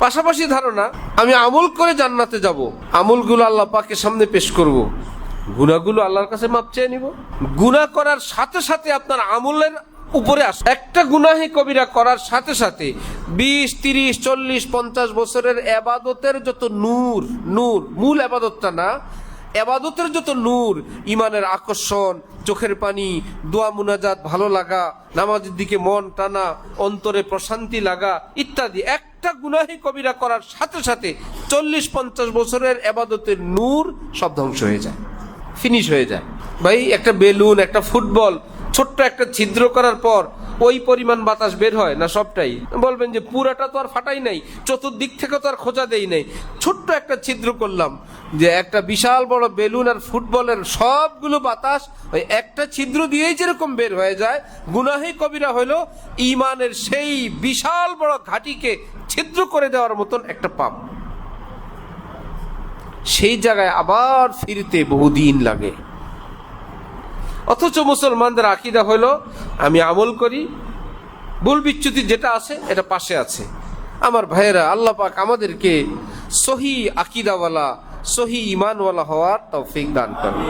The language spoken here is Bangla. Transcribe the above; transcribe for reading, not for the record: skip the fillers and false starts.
পাশাপাশি ধারণা আমি আমল করে জান্নাতে যাব, আমলগুলো আল্লাহ পাকের সামনে পেশ করব, গুনাহগুলো আল্লাহর কাছে মাপ চেয়ে নিব। গুনাহ করার সাথে সাথে আপনার আমলের উপরে আসে। একটা গুনাহে কবিরা করার সাথে সাথে 20, 30, 40, 50 বছরের এবাদতের যত নূর, মূল এবাদতটা না, এবাদতের যত নূর, ইমানের আকর্ষণ, চোখের পানি, দোয়া মুনাজাত ভালো লাগা, নামাজের দিকে মন টানা, অন্তরে প্রশান্তি লাগা ইত্যাদি, একটা গুনাহে কবিরা করার সাথে সাথে 40-50 বছরের এবাদতের নূর সব ধ্বংস হয়ে যায়, ফিনিশ হয়ে যায়। ভাই, একটা বেলুন, একটা ফুটবল ছোট্ট একটা ছিদ্র করার পর ওই পরিমাণ বাতাস বের হয় না? সবটাই বলবেন যে পুরাটা তো আর ফাটাই নাই, চতুর্দিক থেকে তো আর খোঁজা দেই নাই, ছোট্ট একটা ছিদ্র করলাম। যে একটা বিশাল বড় বেলুন আর ফুটবলের সবগুলো বাতাস ওই একটা ছিদ্র দিয়েই যেরকম বের হয়ে যায়, গুনাহে কবিরা হলো ঈমানের সেই বিশাল বড় ঘাটিকে ছিদ্র করে দেওয়ার মতন একটা পাপ। সেই জায়গায় আবার ফিরতে বহুদিন লাগে। অথচ মুসলমানদের আকীদা হলো আমি আমল করি, ভুল বিচ্যুতি যেটা আছে এটা পাশে আছে। আমার ভাইয়েরা, আল্লাহ পাক আমাদেরকে সহি আকীদাওয়ালা, সহি ঈমানওয়ালা হওয়ার তৌফিক দান করুন।